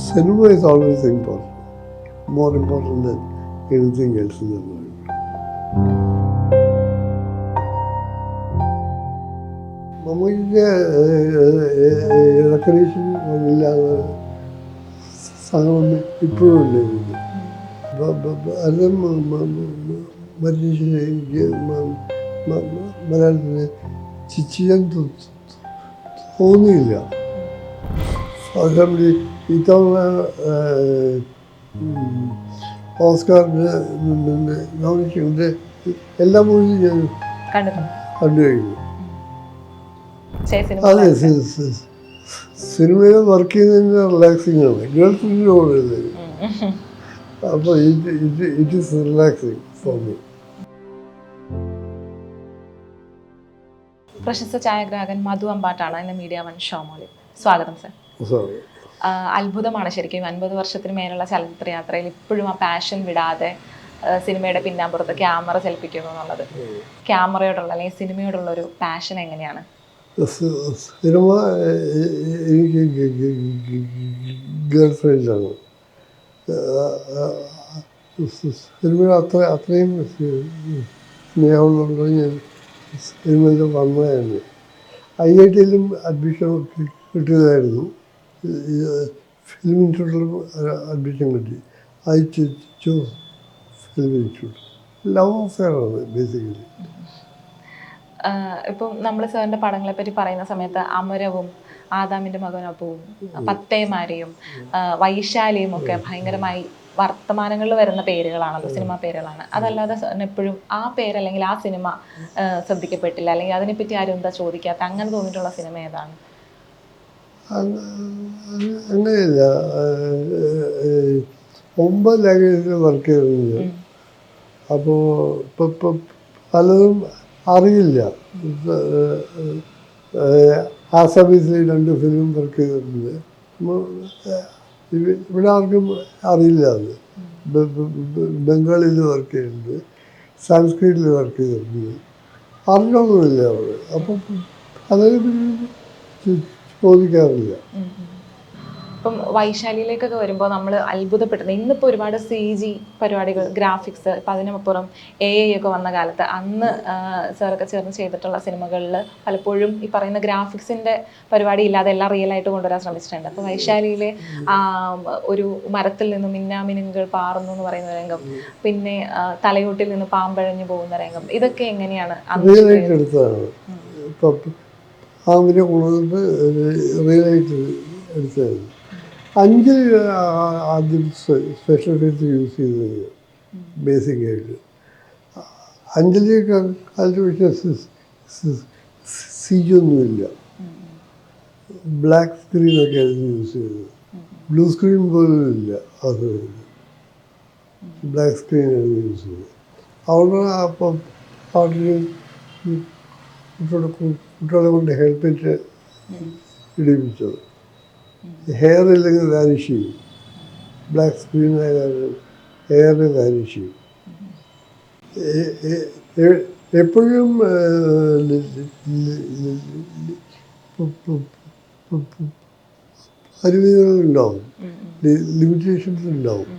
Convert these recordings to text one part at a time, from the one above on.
cinema is always important, more important than anything else in the world. മമ്മൂട്ടിക്ക് recognition ഇല്ലാതെ സാധനം ഇപ്പോഴും ഉണ്ട് അത് എനിക്ക് മലയാളത്തിന് ചെയ്യാൻ തോന്നിയില്ല. ഇത്തവണ ഓസ്കാറിന് നോമിനേഷൻ്റെ എല്ലാ മൂവിയും ഞാൻ കണ്ടു കഴിഞ്ഞു. അതെ, സിനിമയിൽ വർക്ക് ചെയ്യുന്നതിന് റിലാക്സിങ് ആണ്. ഗേൾഫ്രണ്ടിൻ്റെ കൂടെ അപ്പോൾ it is relaxing for me. പ്രശസ്ത ഛായാഗ്രാഹകൻ മധു അമ്പാട്ടാണ് ഇന്ന് മീഡിയ വൺ ഷോമോളിൽ. സ്വാഗതം സർ. അത്ഭുതമാണ് ശരിക്കും 50 വർഷത്തിന് മേലുള്ള ചലച്ചിത്ര യാത്രയിൽ ഇപ്പോഴും ആ പാഷൻ വിടാതെ സിനിമയുടെ പിന്നാമ്പുറത്ത് ക്യാമറ ചലിപ്പിക്കുന്നു എന്നുള്ളത്. ക്യാമറയോടുള്ള അല്ലെങ്കിൽ സിനിമയോടുള്ള ഒരു പാഷൻ എങ്ങനെയാണ്? സിനിമ എനിക്ക് ഗേൾ ഫ്രണ്ടാണ്. സിനിമ അത്രയും സ്നേഹമുള്ളത് ഞാൻ സിനിമയിൽ വന്നതാണ്. IIT-യിലും അഡ്മിഷൻ കിട്ടിയതായിരുന്നു. ഫിലിം ഇൻസ്റ്റിറ്റ്യൂട്ടിലും അഡ്മിഷൻ കിട്ടി. I choose film institute. Love അഫെയറാണ് ബേസിക്കലി. ഇപ്പം നമ്മൾ സാറിൻ്റെ പടങ്ങളെ പറ്റി പറയുന്ന സമയത്ത് അമരവും ആദാമിൻ്റെ മകനൊപ്പവും പത്തേമാരിയും വൈശാലിയും ഒക്കെ ഭയങ്കരമായി വർത്തമാനങ്ങളിൽ വരുന്ന പേരുകളാണല്ലോ, സിനിമാ പേരുകളാണ്. അതല്ലാതെ സാറിന് എപ്പോഴും ആ പേര് അല്ലെങ്കിൽ ആ സിനിമ ശ്രദ്ധിക്കപ്പെട്ടില്ല, അല്ലെങ്കിൽ അതിനെപ്പറ്റി ആരും എന്താ ചോദിക്കാത്ത, അങ്ങനെ തോന്നിയിട്ടുള്ള സിനിമ ഏതാണ്? അങ്ങനെയില്ല. 9 ലാംഗ്വേജിൽ വർക്ക് ചെയ്തിരുന്നത്. അപ്പോൾ ഇപ്പം പലതും അറിയില്ല. ആസാമീസിൽ 2 ഫിലിം വർക്ക് ചെയ്തിട്ടുണ്ട്. ഇവിടെ ആർക്കും അറിയില്ല. അത് ബംഗാളിൽ വർക്ക് ചെയ്തിട്ടുണ്ട്, സംസ്കൃതിൽ വർക്ക് ചെയ്തിട്ടുണ്ട്. അറിഞ്ഞൊന്നുമില്ല അവിടെ. അപ്പം അതിനെ ചോദിക്കാറില്ല. ഇപ്പം വൈശാലിയിലേക്കൊക്കെ വരുമ്പോൾ നമ്മൾ അത്ഭുതപ്പെടുന്നത് ഇന്നിപ്പോൾ ഒരുപാട് CG പരിപാടികൾ, ഗ്രാഫിക്സ്, ഇപ്പം അതിനപ്പുറം AI ഒക്കെ വന്ന കാലത്ത് അന്ന് സാറൊക്കെ ചേർന്ന് ചെയ്തിട്ടുള്ള സിനിമകളിൽ പലപ്പോഴും ഈ പറയുന്ന ഗ്രാഫിക്സിൻ്റെ പരിപാടി ഇല്ലാതെ എല്ലാം റിയലായിട്ട് കൊണ്ടുവരാൻ ശ്രമിച്ചിട്ടുണ്ട്. അപ്പോൾ വൈശാലിയിലെ ഒരു മരത്തിൽ നിന്ന് മിന്നാമിനുങ്ങൾ പാറുന്നു എന്ന് പറയുന്ന രംഗം, പിന്നെ തലയോട്ടിൽ നിന്ന് പാമ്പഴഞ്ഞു പോകുന്ന രംഗം, ഇതൊക്കെ എങ്ങനെയാണ് അതിനെ കൊണ്ടുവന്നിട്ട് റിയലായിട്ട് എടുത്തായിരുന്നു. 5 ആദ്യം സ്പെഷ്യൽ എഫക്ട്സ് യൂസ് ചെയ്തത് ബേസിക്കായിട്ട്. 5 കാലത്ത് പക്ഷേ CG ഒന്നുമില്ല, ബ്ലാക്ക് സ്ക്രീനൊക്കെ ആയിരുന്നു യൂസ് ചെയ്തത്. ബ്ലൂ സ്ക്രീൻ പോലും ഇല്ല. അത് ബ്ലാക്ക് സ്ക്രീനായിരുന്നു യൂസ് ചെയ്തത്. അവിടെ അപ്പം കുട്ടികളെ കൊണ്ട് ഹെൽമെറ്റ് ഇടിപ്പിച്ചത്. ഹെയർ ഇല്ലെങ്കിൽ വാനിഷ് ചെയ്യും. ബ്ലാക്ക് സ്ക്രീനായാലും ഹെയർ വാനിഷ് ചെയ്യും. എപ്പോഴും പരിമിതികളുണ്ടാവും, ലിമിറ്റേഷൻസ് ഉണ്ടാവും.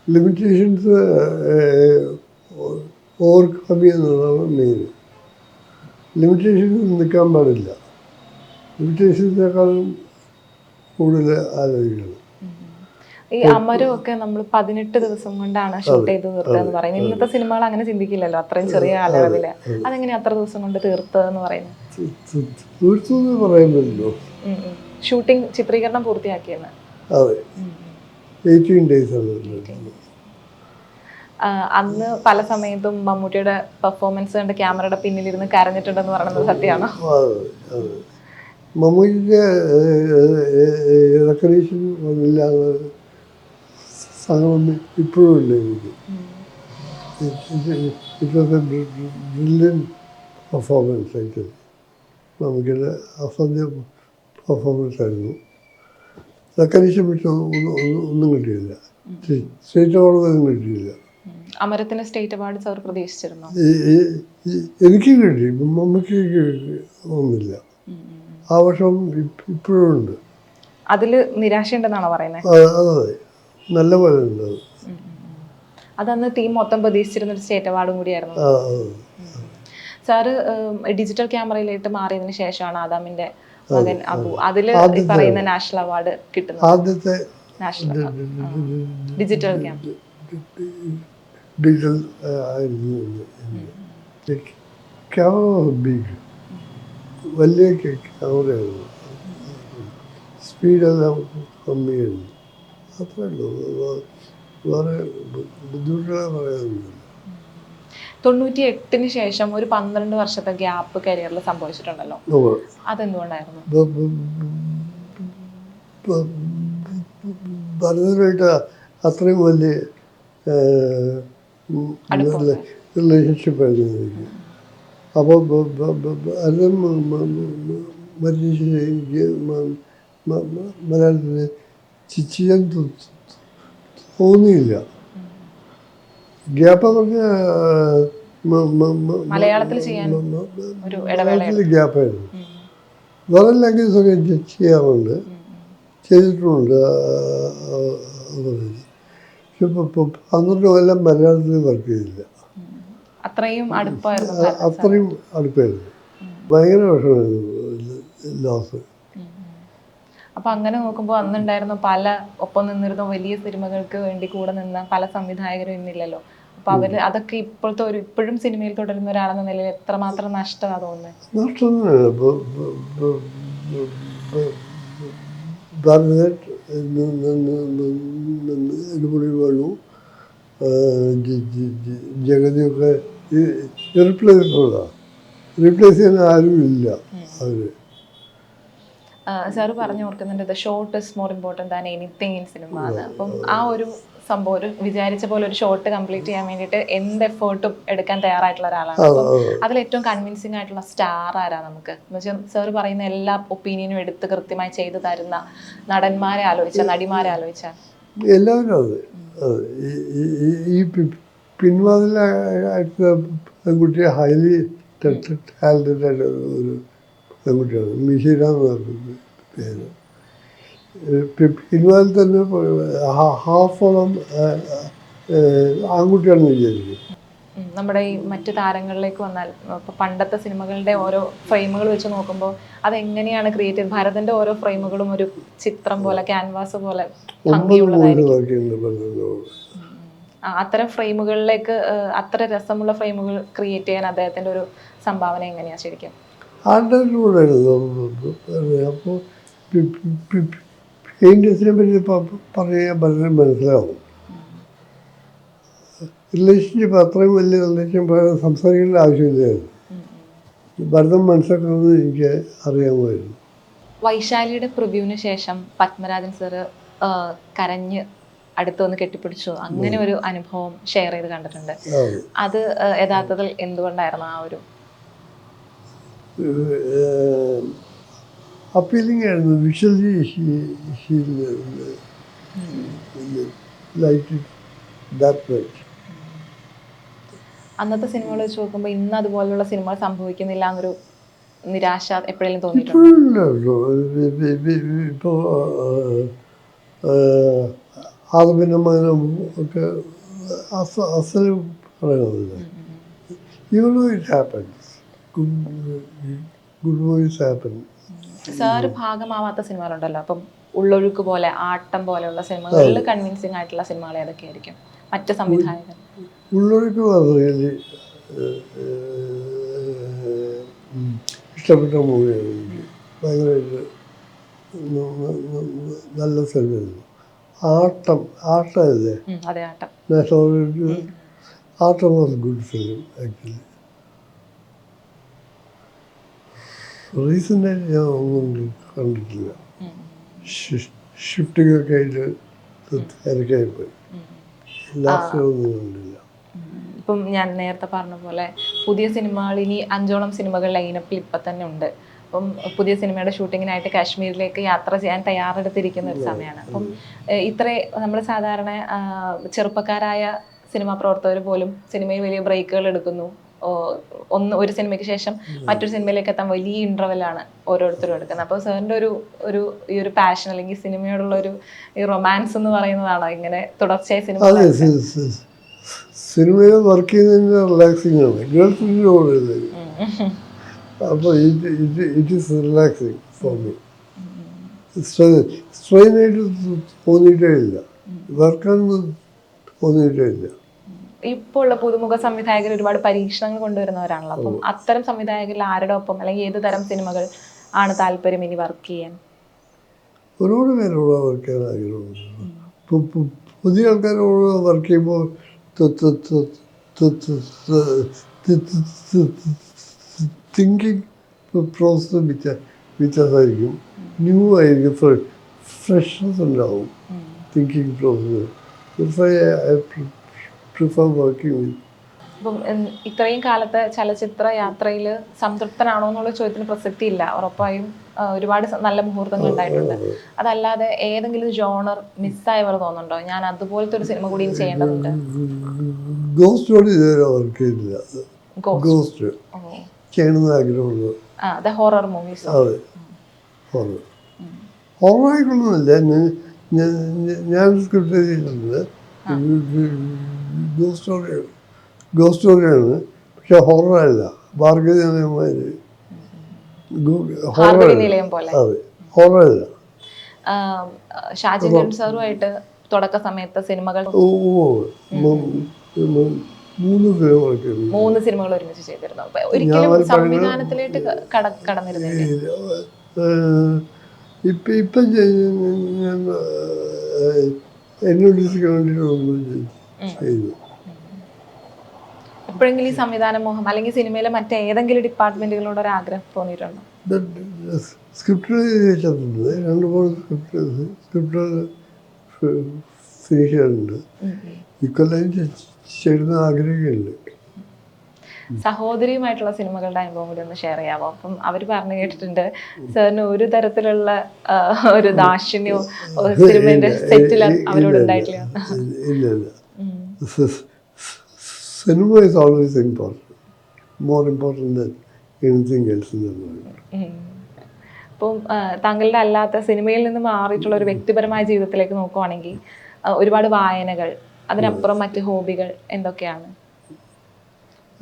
ലിമിറ്റേഷൻസ് ഓവർകം ചെയ്യുന്നതാണ് മെയിൻ. ലിമിറ്റേഷൻസ് നിൽക്കാൻ പാടില്ല. ലിമിറ്റേഷൻസിനേക്കാളും കൂടുതൽ ആലോചിക്കണം. ഈ അമരമൊക്കെ നമ്മൾ 18 ദിവസം കൊണ്ടാണ് ഷൂട്ട് ചെയ്ത് തീർത്തതെന്ന് പറയുന്നത്. ഇന്നത്തെ സിനിമകൾ അങ്ങനെ ചിന്തിക്കില്ലല്ലോ, അത്രയും ചെറിയ കാലയളവില്. അതെങ്ങനെ അത്ര ദിവസം കൊണ്ട് തീർത്തതെന്ന് പറയുന്നത്? തീർത്തെന്ന് പറയാൻ പറ്റില്ലോ. ഷൂട്ടിംഗ്, ചിത്രീകരണം പൂർത്തിയാക്കിയെന്ന്. അതെ, 18 days ആണ്. അന്ന് പല സമയത്തും മമ്മൂട്ടിയുടെ പെർഫോമൻസ് കണ്ട് ക്യാമറയുടെ പിന്നിലിരുന്ന് കരഞ്ഞിട്ടുണ്ടെന്ന് പറയുന്നത് സത്യമാണോ? മമ്മൂട്ടിക്ക് റെക്കഗ്നീഷൻ ഇല്ലാതെ സാധനം ഇപ്പോഴും ഉണ്ട് എനിക്ക്. It was A brilliant performance ആയിട്ട്. മമ്മൂട്ടിയുടെ അസാധ്യ പെർഫോമൻസ് ആയിരുന്നു. റെക്കഗ്നീഷൻ പക്ഷെ ഒന്നും കിട്ടിയില്ല. സ്റ്റേറ്റ് അവാർഡൊന്നും കിട്ടിയില്ല. അമരത്തിന് സ്റ്റേറ്റ് അവാർഡ് സാർ പ്രതീക്ഷിച്ചിരുന്നു? എനിക്ക് കിട്ടി, മമ്മൂട്ടിക്ക് ഒന്നുമില്ല. ആ വർഷം ഇപ്പോഴും ഉണ്ട്. അതില് നിരാശയുണ്ടെന്നാണോ പറയുന്നത്? അതെ, നല്ല പോലെ ഉണ്ട്. അതന്ന് ടീം മൊത്തം പ്രതീക്ഷിച്ചിരുന്ന ഒരു സ്റ്റേറ്റ് അവാർഡും കൂടിയായിരുന്നു. സാറ് ഡിജിറ്റൽ ക്യാമറയിലേക്ക് മാറിയതിനു ശേഷമാണ് ആദാമിന്റെ മകൻ അബു അതില് പറയുന്ന നാഷണൽ അവാർഡ് കിട്ടുന്നത്. ആദ്യത്തെ നാഷണൽ ഡിജിറ്റൽ ക്യാമറ ഡിജിറ്റൽ ആയിരുന്നു. ക്യാമറ ബിഗ്, വലിയ ക്യാമറയായിരുന്നു. സ്പീഡെല്ലാം കമ്മിയായിരുന്നു. അത്രേ ഉള്ളൂ, വേറെ ബുദ്ധിമുട്ടുകളെ പറയാനില്ല. 98-ന് ശേഷം ഒരു 12 വർഷത്തെ ഗ്യാപ്പ് കരിയറിൽ സംഭവിച്ചിട്ടുണ്ടല്ലോ, അതെന്തുകൊണ്ടായിരുന്നു? ഭരതനായിട്ട് അത്രയും വലിയ റിലേഷൻഷിപ്പ് ആയിരുന്നു എനിക്ക്. അപ്പോൾ ഭരതൻ മലയാളത്തിൽ ചെയ്യാൻ തോന്നിയില്ല. ഗ്യാപ്പ് പറഞ്ഞ മലയാളത്തിൽ ഗ്യാപ്പായിരുന്നു. വേറെ ലാംഗ്വേജൊക്കെ ചെയ്യാറുണ്ട്, ചെയ്തിട്ടുമുണ്ട്. പക്ഷെ 12 കൊല്ലം മലയാളത്തിൽ വർക്ക് ചെയ്തില്ല. അത്രയും അടുപ്പായിരുന്നു. ഭയങ്കര വിഷമായിരുന്നു ലോസ്. അപ്പൊ അങ്ങനെ നോക്കുമ്പോൾ അന്നുണ്ടായിരുന്ന പല ഒപ്പം നിന്നിരുന്ന വലിയ സിനിമകൾക്ക് വേണ്ടി കൂടെ നിന്ന പല സംവിധായകരും ഇന്നില്ലല്ലോ. അപ്പൊ അവര് അതൊക്കെ ഇപ്പോഴും സിനിമയിൽ തുടരുന്ന ഒരാളെന്ന നിലയിൽ എത്രമാത്രം നഷ്ടമാ തോന്നുന്നത്? വേണു, ജഗതിയൊക്കെ റീപ്ലേസ് ചെയ്യാൻ ആരും ഇല്ല. അവര് സാറ് പറഞ്ഞു ഓർക്കുന്നുണ്ട്, the shot is more important than anything in cinema എന്ന്. അപ്പം ആ ഒരു സംഭവം, ഒരു വിചാരിച്ച പോലെ ഒരു ഷോട്ട് കംപ്ലീറ്റ് ചെയ്യാൻ വേണ്ടിയിട്ട് എന്ത് എഫേർട്ടും എടുക്കാൻ തയ്യാറായിട്ടുള്ള ഒരാളാണ്. അപ്പം അതിൽ ഏറ്റവും കൺവിൻസിംഗ് ആയിട്ടുള്ള സ്റ്റാർ ആരാ നമുക്ക് എന്ന് വെച്ചാൽ, സാറ് പറയുന്ന എല്ലാ ഒപ്പീനിയനും എടുത്ത് കൃത്യമായി ചെയ്തു തരുന്ന നടന്മാരെ ആലോചിച്ചാൽ, നടിമാരെ ആലോചിച്ചാൽ എല്ലാവരും ഈ പിൻവാതിലായിട്ട് പെൺകുട്ടിയെ ഹൈലി ടാലന്റഡ് ആയിട്ട് ഒരു പെൺകുട്ടിയാണ് മിഹിര എന്ന് പറയുന്നത് പേര്. പിൻവാതിൽ തന്നെ ഹാഫോളം ആൺകുട്ടിയാണെന്ന് വിചാരിക്കും. നമ്മുടെ ഈ മറ്റു താരങ്ങളിലേക്ക് വന്നാൽ, ഇപ്പൊ പണ്ടത്തെ സിനിമകളുടെ ഓരോ ഫ്രെയിമുകൾ വെച്ച് നോക്കുമ്പോൾ അതെങ്ങനെയാണ് ക്രിയേറ്റ് ചെയ്തത്? ഭരതന്റെ ഓരോ ഫ്രെയിമുകളും ഒരു ചിത്രം പോലെ, ക്യാൻവാസ് പോലെ അത്തരം ഫ്രെയിമുകളിലേക്ക്, അത്ര രസമുള്ള ഫ്രെയിമുകൾ ക്രിയേറ്റ് ചെയ്യാൻ അദ്ദേഹത്തിന്റെ ഒരു സംഭാവന എങ്ങനെയാ ശരിക്കും? അപ്പോൾ പെയിൻറ്റേഴ്സിനെ പറ്റി പറയാൻ പലരും മനസ്സിലാവും. റിലേഷൻഷിപ്പ് അത്രയും വലിയ റിലേഷൻഷിപ്പ് സംസാരിക്കേണ്ട ആവശ്യമില്ലായിരുന്നു. ഭരതം മനസ്സിലാക്കുന്നത് എനിക്ക് അറിയാമായിരുന്നു. വൈശാലിയുടെ പ്രിവ്യൂവിന് ശേഷം പത്മരാജൻ സാറ് കരഞ്ഞ് അടുത്ത് വന്ന് കെട്ടിപ്പിടിച്ചു, അങ്ങനെ ഒരു അനുഭവം ഷെയർ ചെയ്ത് കണ്ടിട്ടുണ്ട്. അത് യഥാർത്ഥത്തിൽ എന്തുകൊണ്ടായിരുന്നു ആ ഒരു appealing ആയിരുന്നു? Visually liked it that much. അന്നത്തെ സിനിമകൾ വെച്ച് നോക്കുമ്പോൾ ഇന്ന് അതുപോലുള്ള സിനിമകൾ സംഭവിക്കുന്നില്ല എന്നൊരു നിരാശ എപ്പോഴെങ്കിലും തോന്നിയിട്ടുണ്ട്? ഇപ്പോൾ ആദപിന്നമാനം ഒക്കെ അസല് പറയുന്നില്ല. It happens, good movies happen. സാറ് ഭാഗമാവാത്ത സിനിമകളുണ്ടല്ലോ, അപ്പം ഉള്ളൊഴുക്ക് പോലെ, ആട്ടം പോലെയുള്ള സിനിമകളിൽ കൺവിൻസിങ് ആയിട്ടുള്ള സിനിമകൾ ഏതൊക്കെയായിരിക്കും? മറ്റ് സംവിധായകർ ഉള്ളൊഴുക്ക് മാത്രമേ ഇഷ്ടപ്പെട്ട മൂവിയാണ് എനിക്ക്. ഭയങ്കരമായിട്ട് നല്ല സിനിമയായിരുന്നു. ആട്ടമല്ലേ? ആട്ടം വാസ് ഗുഡ് ഫിലിം ആക്ച്വലി. റീസെൻ്റായിട്ട് ഞാൻ ഒന്നും കണ്ടിട്ടില്ല. ഷിഫ്റ്റിംഗ് ഒക്കെ ആയിട്ട് തിരക്കായിപ്പോയി. ലാസ്റ്റ് ഒന്നും കണ്ടില്ല. ഇപ്പം ഞാൻ നേരത്തെ പറഞ്ഞ പോലെ പുതിയ സിനിമകൾ ഇനി 5ഓളം സിനിമകൾ ലൈനപ്പിൽ ഇപ്പം തന്നെ ഉണ്ട്. അപ്പം പുതിയ സിനിമയുടെ ഷൂട്ടിങ്ങിനായിട്ട് കാശ്മീരിലേക്ക് യാത്ര ചെയ്യാൻ തയ്യാറെടുത്തിരിക്കുന്ന ഒരു സമയമാണ്. അപ്പം നമ്മൾ സാധാരണ ചെറുപ്പക്കാരായ സിനിമാ പ്രവർത്തകർ പോലും സിനിമയിൽ വലിയ ബ്രേക്കുകൾ എടുക്കുന്നു, ഒരു സിനിമയ്ക്ക് ശേഷം മറ്റൊരു സിനിമയിലേക്ക് എത്താൻ വലിയ ഇന്റർവെല്ലാണ് ഓരോരുത്തരും എടുക്കുന്നത്. അപ്പോൾ സാറിന്റെ ഈ ഒരു പാഷൻ അല്ലെങ്കിൽ സിനിമയോടുള്ള ഈ റൊമാൻസ് എന്ന് പറയുന്നതാണോ ഇങ്ങനെ തുടർച്ചയായി സിനിമയിൽ വർക്ക് ചെയ്യുന്നതിന് റിലാക്സിങ് ആണ്. ഗേൾഫ്രണ്ടിൻ്റെ കൂടെ അപ്പോൾ it is relaxing for me. സ്ട്രെയിനായിട്ട് തോന്നിയിട്ടേ ഇല്ല, വർക്കാണെന്ന് തോന്നിയിട്ടേ ഇല്ല. ഇപ്പോൾ ഉള്ള പുതുമുഖ സംവിധായകർ ഒരുപാട് പരീക്ഷണങ്ങൾ കൊണ്ടുവരുന്നവരാണല്ലോ. അപ്പം അത്തരം സംവിധായകരിൽ ആരുടെ ഒപ്പം അല്ലെങ്കിൽ ഏത് തരം സിനിമകൾ ആണ് താല്പര്യം ഇനി വർക്ക് ചെയ്യാൻ? ഒരുപാട് പേരോട് വർക്ക് ചെയ്യാൻ ആഗ്രഹമുണ്ട്. പുതിയ ആൾക്കാരോട് വർക്ക് ചെയ്യുമ്പോൾ തിങ്കിങ് പ്രോസസ് വ്യത്യാസമായിരിക്കും, ന്യൂ ആയിരിക്കും, ഫ്രഷ്നസ് ഉണ്ടാവും thinking process. Prefer working with. അപ്പം ഇത്രയും കാലത്തെ ചലച്ചിത്ര യാത്രയിൽ സംതൃപ്തനാണോ എന്നുള്ള ചോദ്യത്തിന് പ്രസക്തി ഇല്ല. ഉറപ്പായും ഒരുപാട് നല്ല മുഹൂർത്തങ്ങൾ ഉണ്ടായിട്ടുണ്ട്. അതല്ലാതെ ഏതെങ്കിലും ജോണർ മിസ്സായ പോലെ തോന്നുന്നുണ്ടോ? ഞാൻ അതുപോലത്തെ ഒരു സിനിമ കൂടി ചെയ്യേണ്ടതുണ്ട്. ഗോസ്റ്റോട് ഇതുവരെ വർക്ക് ചെയ്തില്ല. ഗോസ്റ്റ് ചെയ്യണമെന്ന് ആഗ്രഹമുള്ളൂ. Horror movies. അതെ, ഹൊറർ ഹൊററായിക്കൊള്ളുന്നില്ല. ഞാൻ സ്ക്രിപ്റ്റ് ചെയ്തിട്ടുണ്ട്. ഗോസ്റ്റ് സ്റ്റോറിയാണ്, പക്ഷെ ഹൊററല്ല. ഭാർഗവീനിലയന്മാര് അതെ, ഹൊററല്ല. ഷാജി സാറുമായിട്ട് തുടക്ക സമയത്ത് സിനിമകൾ 3 സിനിമകൾ ഒരുമിച്ച് ചെയ്തിരുന്നു. ഒരിക്കലും സംവിധാനത്തിലേക്ക് കടന്നിരുന്നില്ല. ഇപ്പം എന്നോടിക്ക് വേണ്ടിയിട്ട് ചെയ്തു. എപ്പോഴെങ്കിലും ഈ സംവിധാന മോഹം അല്ലെങ്കിൽ സിനിമയിലെ മറ്റേതെങ്കിലും ഡിപ്പാർട്ട്മെന്റുകളോട് ഒരു ആഗ്രഹം തോന്നിയിട്ടുണ്ടോ? സ്ക്രിപ്റ്റ് ചെയ്തിട്ടുണ്ട്, 2-3 സ്ക്രിപ്റ്റ് ഫിനിഷ് ചെയ്തിട്ടുണ്ട്. ഇക്കൊല്ലം ചെയ്യുന്ന ആഗ്രഹമുണ്ട്. സഹോദരിയുമായിട്ടുള്ള സിനിമകളുടെ അനുഭവം കൂടി ഒന്ന് ഷെയർ ചെയ്യാമോ? അപ്പം അവർ പറഞ്ഞു കേട്ടിട്ടുണ്ട് സാറിന് ഒരു തരത്തിലുള്ള ഒരു ദാക്ഷിണ്യോ സിനിമയുടെ സെറ്റിൽ അവരോട് ഉണ്ടായിട്ടില്ല. ഇല്ല. Cinema is always important, more important than anything else in the world. അപ്പം താങ്കളുടെ അല്ലാത്ത സിനിമയിൽ നിന്ന് മാറിയിട്ടുള്ള ഒരു വ്യക്തിപരമായ ജീവിതത്തിലേക്ക് നോക്കുവാണെങ്കിൽ ഒരുപാട് വായനകൾ, അതിനപ്പുറം മറ്റ് ഹോബികൾ എന്തൊക്കെയാണ്?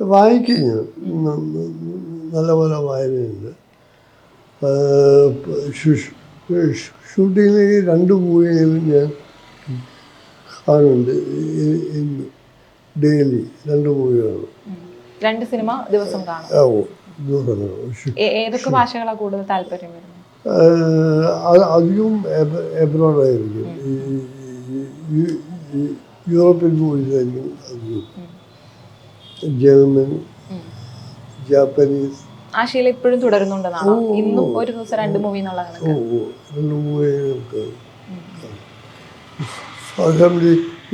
വായിക്കും ഞാൻ, നല്ലപോലെ വായനയുണ്ട്. ഷൂട്ടിങ്ങിലേക്ക് 2 മൂവിയെങ്കിലും ഞാൻ കാണുന്നുണ്ട്. ഡെയിലി 2 മൂവിയാണ്. 2 സിനിമ ദിവസം കാണും. ഏതൊക്കെ ഭാഷകളാണ് കൂടുതൽ താല്പര്യം വരുന്നത്? അധികം എബ്രോഡായിരിക്കും, യൂറോപ്യൻ മൂവീസായിരിക്കും അധികം. German, Japanese. ആ ശീലം ഇപ്പോഴും തുടരുന്നുണ്ടെന്നാണോ? ഇന്നും ഒരു ദിവസം 2 മൂവി എന്നുള്ളതാണ്. 2 മൂവി.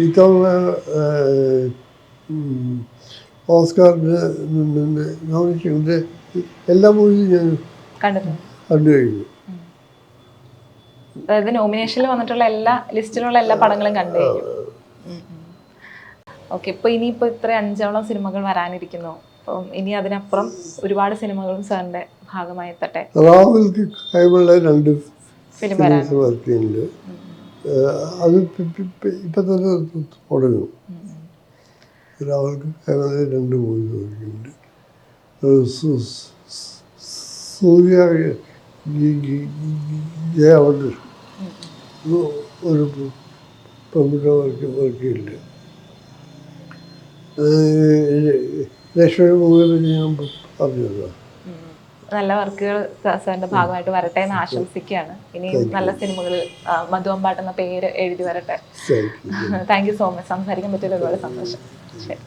ഇത്തവണ ഓസ്കാറിന് നോമിനേഷൻ്റെ എല്ലാ മൂവിയും ഞാൻ കണ്ടു കഴിഞ്ഞു. അതായത് നോമിനേഷനിൽ വന്നിട്ടുള്ള ലിസ്റ്റിലുള്ള എല്ലാ പടങ്ങളും കണ്ടു കഴിഞ്ഞു. ഓക്കെ, ഇപ്പോൾ ഇനിയിപ്പോൾ ഇത്ര 5ഓളം സിനിമകൾ വരാനിരിക്കുന്നു. അപ്പം ഇനി അതിനപ്പുറം ഒരുപാട് സിനിമകളും സാറിൻ്റെ ഭാഗമായി എത്തട്ടെ. റാവുകൾക്ക് കൈവുള്ള 2 ഫിലിം വർക്ക് ചെയ്യുന്നുണ്ട്. അത് ഇപ്പം തന്നെ തുടങ്ങും. രാഹുൽക്ക് കൈവുള്ള 2 മൂവി വർക്കുന്നുണ്ട്. സൂര്യ ജയവണ്ട് ഒരു പ്രമുഖ വർക്കുണ്ട്. ലക്ഷ്മി മൂവിയെ പറ്റി ഞാൻ പറഞ്ഞത്. നല്ല വർക്കുകൾ സാറിന്റെ ഭാഗമായിട്ട് വരട്ടെ എന്ന് ആശംസിക്കുകയാണ്. ഇനിയും നല്ല സിനിമകളിൽ മധു അമ്പാട്ട് എന്ന പേര് എഴുതി വരട്ടെ. Thank you so much. സംസാരിക്കാൻ പറ്റിയത് ഒരുപാട് സന്തോഷം. ശരി.